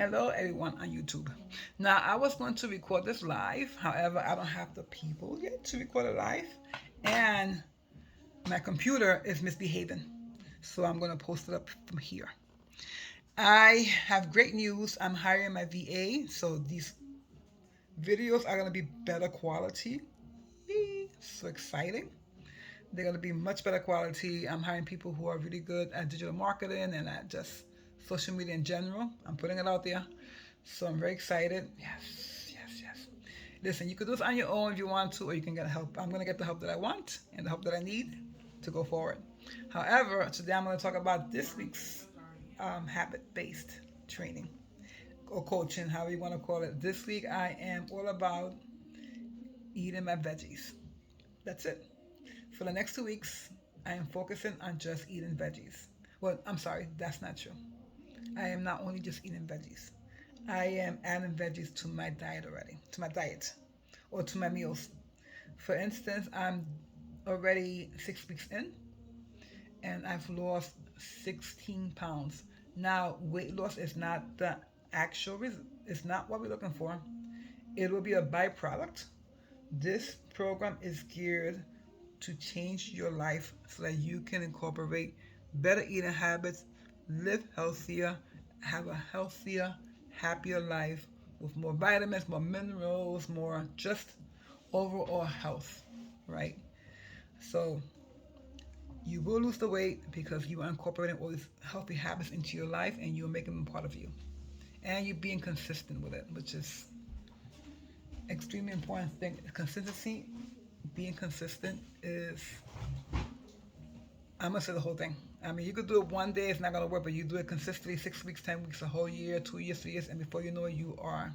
Hello, everyone on YouTube. Now, I was going to record this live. However, I don't have the people yet to record it live. And my computer is misbehaving. So I'm going to post it up from here. I have great news. I'm hiring my VA. So these videos are going to be better quality. So exciting. They're going to be much better quality. I'm hiring people who are really good at digital marketing and at just social media in general. I'm putting it out there. So I'm very excited. Yes, yes, yes. Listen, you could do this on your own if you want to, or you can get help. I'm going to get the help that I want and the help that I need to go forward. However, today I'm going to talk about this week's habit-based training or coaching, however you want to call it. This week I am all about eating my veggies. That's it. For the next 2 weeks, I am focusing on just eating veggies. Well, I'm sorry, that's not true. I am not only just eating veggies. I am adding veggies to my diet already, to my diet, or to my meals. For instance, I'm already 6 weeks in, and I've lost 16 pounds. Now, weight loss is not the actual reason. It's not what we're looking for. It will be a byproduct. This program is geared to change your life so that you can incorporate better eating habits, live healthier, have a healthier, happier life with more vitamins, more minerals, more just overall health, right? So you will lose the weight because you are incorporating all these healthy habits into your life and you're making them part of you. And you're being consistent with it, which is extremely important thing. Consistency, being consistent is, I'm gonna say the whole thing. I mean, you could do it one day, it's not gonna work, but you do it consistently, 6 weeks, 10 weeks, a whole year, 2 years, 3 years, and before you know it, you are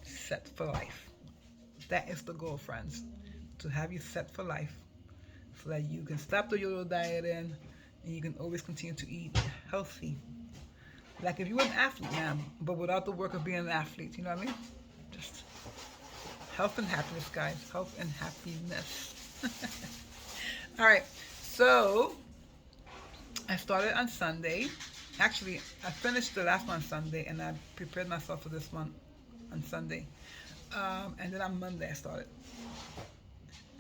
set for life. That is the goal, friends, to have you set for life, so that you can stop the yo-yo dieting, and you can always continue to eat healthy. Like if you were an athlete, man, but without the work of being an athlete, you know what I mean? Just health and happiness, guys. Health and happiness. All right. So I started on Sunday. Actually, I finished the last one on Sunday, and I prepared myself for this one on Sunday. And then on Monday I started.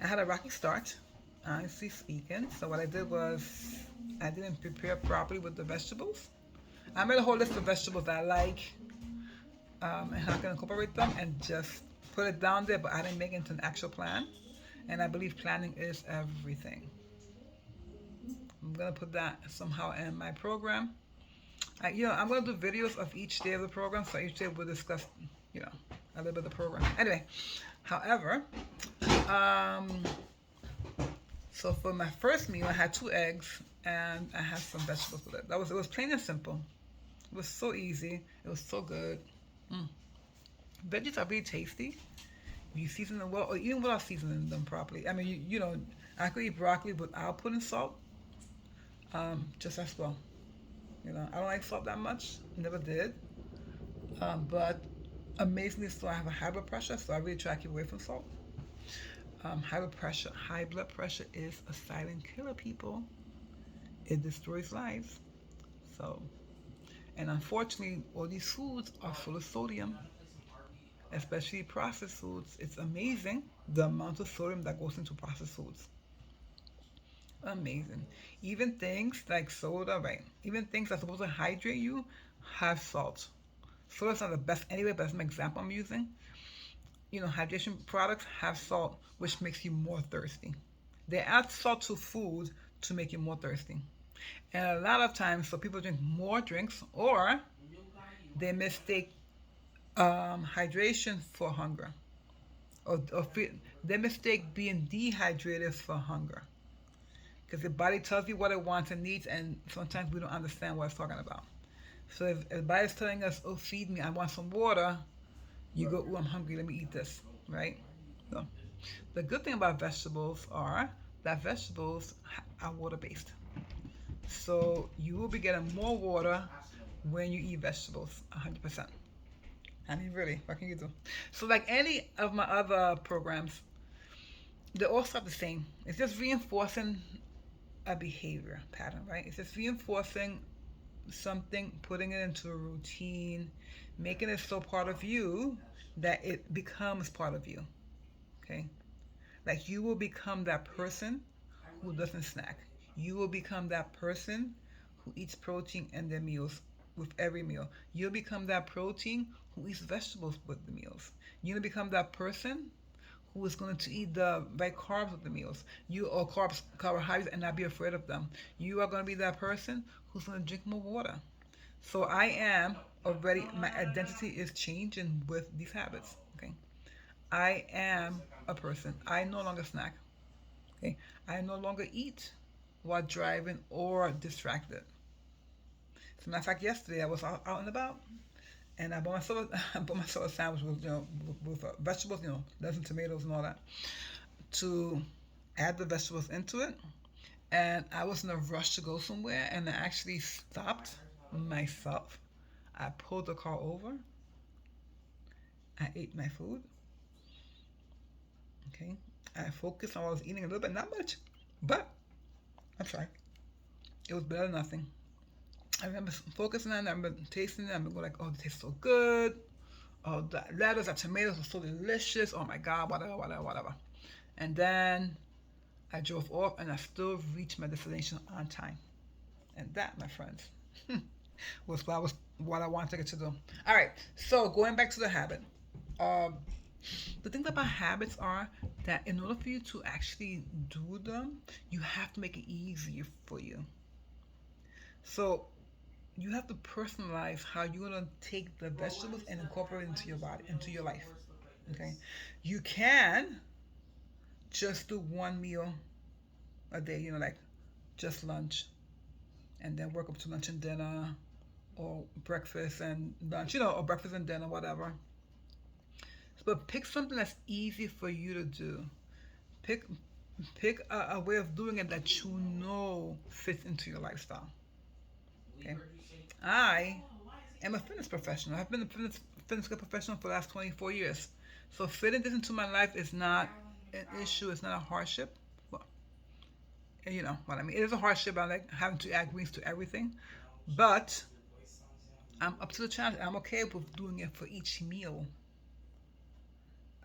I had a rocky start, honestly speaking. So what I did was I didn't prepare properly with the vegetables. I made a whole list of vegetables that I like, and how I can incorporate them, and just put it down there. But I didn't make it into an actual plan. And I believe planning is everything. I'm gonna put that somehow in my program. I'm gonna do videos of each day of the program, so each day we'll discuss, you know, a little bit of the program. Anyway, however, um, so for my first meal, I had 2 eggs and I had some vegetables with it. It was plain and simple. It was so easy. It was so good. Mm. Veggies are really tasty. You season them well, or even without seasoning them properly. I mean, I could eat broccoli without putting salt, just as well. I don't like salt that much. Never did. But amazingly, so I have a high blood pressure, so I really try to keep away from salt. High blood pressure is a silent killer, people. It destroys lives. So, and unfortunately, all these foods are full of sodium, especially processed foods. It's amazing the amount of sodium that goes into processed foods. Amazing. Even things like soda, right? Even things that are supposed to hydrate you have salt. Soda's not the best anyway, but that's an example I'm using. Hydration products have salt, which makes you more thirsty. They add salt to food to make you more thirsty. And a lot of times, so people drink more drinks, or they mistake hydration for hunger, or they mistake being dehydrated for hunger. Because the body tells you what it wants and needs, and sometimes we don't understand what it's talking about. So if the body's telling us, "Oh, feed me, I want some water," you go, "Oh, I'm hungry, let me eat this," right? So the good thing about vegetables are that vegetables are water-based. So you will be getting more water when you eat vegetables, 100%. I mean, really, what can you do? So like any of my other programs, they all start the same. It's just reinforcing a behavior pattern, right? It's just reinforcing something, putting it into a routine, making it so part of you that it becomes part of you. Okay? Like you will become that person who doesn't snack. You will become that person who eats protein in their meals with every meal. You'll become that protein who eats vegetables with the meals. You'll become that person who is going to eat the right carbs with the meals. You or carbs, carbohydrates, and not be afraid of them. You are going to be that person who's going to drink more water. So I am already. My identity is changing with these habits. Okay, I am a person. I no longer snack. Okay, I no longer eat while driving or distracted. As a matter of fact, yesterday I was out and about, and I bought myself I bought myself a sandwich with with vegetables, lettuce and tomatoes and all that to add the vegetables into it. And I was in a rush to go somewhere, and I actually stopped myself. I pulled the car over. I ate my food. Okay, I focused on what I was eating a little bit, not much, but I'm sorry. It was better than nothing. I remember focusing on it. I remember tasting it. I remember going like, oh, it tastes so good. Oh, the lettuce, the tomatoes were so delicious. Oh my God, whatever, whatever, whatever. And then I drove off, and I still reached my destination on time. And that, my friends, was what I wanted it to do. All right. So going back to the habit. Um, the thing about habits are that in order for you to actually do them, you have to make it easier for you. So you have to personalize how you're gonna take the vegetables and incorporate it into your body, into your life. Okay, you can just do one meal a day, like just lunch, and then work up to lunch and dinner, or breakfast and lunch, or breakfast and dinner, whatever. But pick something that's easy for you to do. Pick pick a way of doing it that you know fits into your lifestyle. Okay, I am a fitness professional. I've been a fitness professional for the last 24 years. So fitting this into my life is not an issue. It's not a hardship. Well, and you know what I mean. It is a hardship. I like having to add greens to everything, but I'm up to the challenge. I'm okay with doing it for each meal.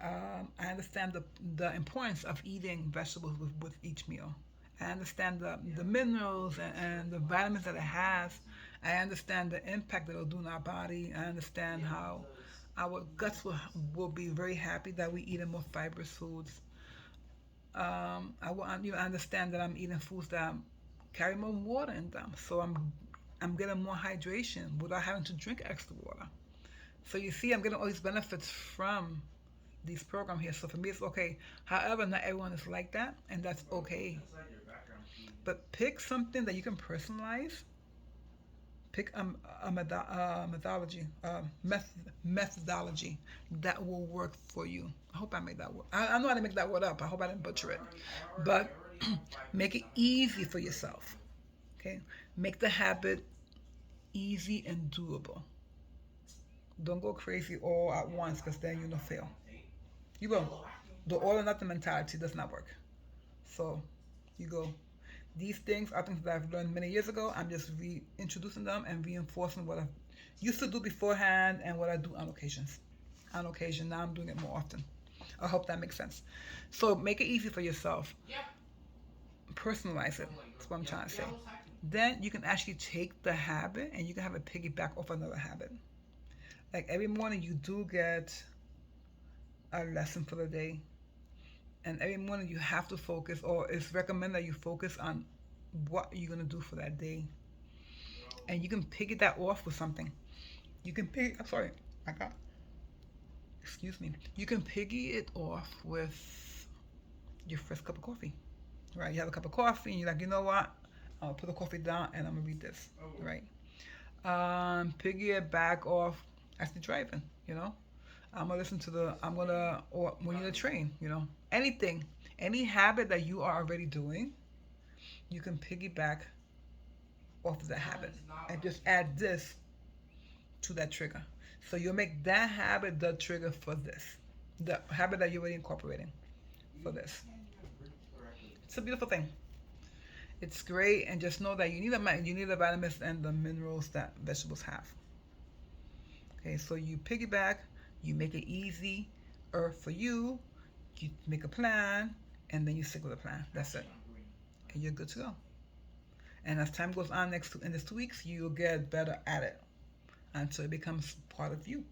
I understand the importance of eating vegetables with each meal. I understand the minerals and the vitamins that it has. I understand the impact that it'll do in our body. I understand how our guts will be very happy that we eat more fibrous foods. I understand that I'm eating foods that carry more water in them, so I'm getting more hydration without having to drink extra water. So you see, I'm getting all these benefits from these program here. So for me, it's okay. However, not everyone is like that, and that's okay. But pick something that you can personalize. Pick methodology that will work for you. I hope I made that word. I know how to make that word up. I hope I didn't butcher it. But make it easy for yourself. Okay, make the habit easy and doable. Don't go crazy all at once, because then you'll fail. You will. The all or nothing mentality does not work. So you go. These things are things that I've learned many years ago. I'm just reintroducing them and reinforcing what I used to do beforehand and what I do on occasions. On occasion, now I'm doing it more often. I hope that makes sense. So make it easy for yourself. Personalize it. That's what I'm trying to say. Then you can actually take the habit and you can have it piggyback off another habit. Like every morning, you do get a lesson for the day, and every morning you have to focus, or it's recommended that you focus on what you're going to do for that day, and you can piggy that off with something. You can piggy, I'm sorry, I got, excuse me, you can piggy it off with your first cup of coffee, right? You have a cup of coffee and you're like, you know what, I'll put the coffee down and I'm gonna read this, right? Piggy it back off as you're driving, I'm gonna listen to or when you're in the train, anything, any habit that you are already doing, you can piggyback off of that habit and just add this to that trigger. So you'll make that habit the trigger for this, the habit that you're already incorporating for this. It's a beautiful thing. It's great, and just know that you need the vitamins and the minerals that vegetables have. Okay, so you piggyback, you make it easy, or for you, you make a plan, and then you stick with the plan. That's it, and you're good to go. And as time goes on, in these 2 weeks, you'll get better at it until it becomes part of you,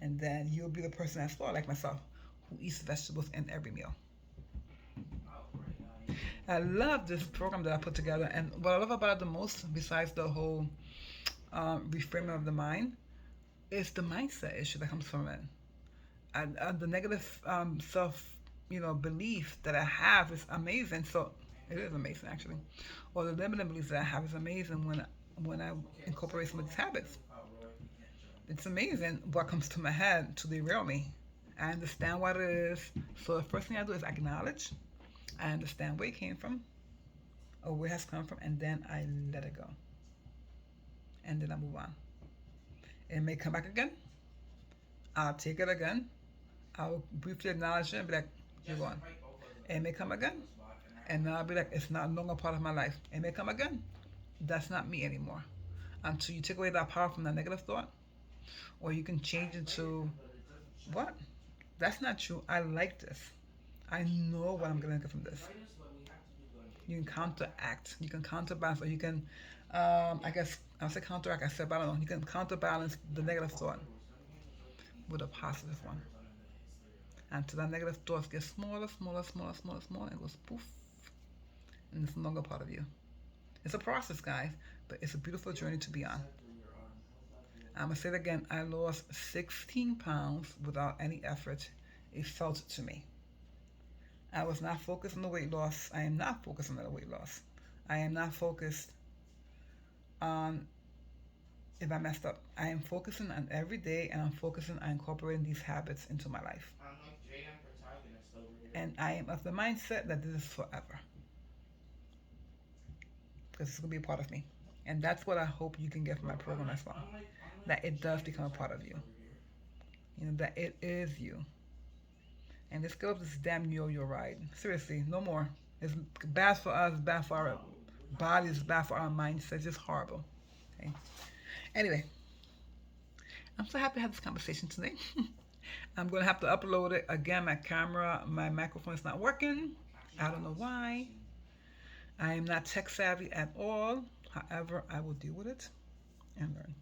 and then you'll be the person as well, like myself, who eats vegetables in every meal. I love this program that I put together, and what I love about it the most, besides the whole reframing of the mind, is the mindset issue that comes from it. And the negative self, belief that I have is amazing. So it is amazing, actually. Or the limiting beliefs that I have is amazing when I incorporate some of these habits. It's amazing what comes to my head to derail me. I understand what it is. So the first thing I do is acknowledge. I understand where it came from or where it has come from, and then I let it go. And then I move on. It may come back again. I'll take it again. I'll briefly acknowledge it and be like, you're gone. It may come again. And then I'll be like, it's not no longer part of my life. It may come again. That's not me anymore. Until you take away that power from that negative thought, or you can change it to, what? That's not true. I like this. I know what I'm going to get from this. You can counteract. You can counterbalance, or you can, I guess, I'll say counteract. I said, but I don't know. You can counterbalance the negative thought with a positive one. Until that negative thoughts get smaller, smaller, smaller, smaller, smaller, and goes poof, and it's no longer part of you. It's a process, guys, but it's a beautiful journey to be on. I'm gonna say it again. I lost 16 pounds without any effort. It felt to me. I was not focused on the weight loss. I am not focused on the weight loss. I am not focused on if I messed up. I am focusing on every day, and I'm focusing on incorporating these habits into my life. And I am of the mindset that this is forever, because it's going to be a part of me. And that's what I hope you can get from my program as well. That it does become a part of you. That it is you. And let's get off this damn yo-yo ride. Seriously, no more. It's bad for us, bad for our bodies, bad for our minds. It's just horrible. Okay. Anyway, I'm so happy to have this conversation today. I'm going to have to upload it. Again, my microphone is not working. I don't know why. I am not tech savvy at all. However, I will deal with it and learn.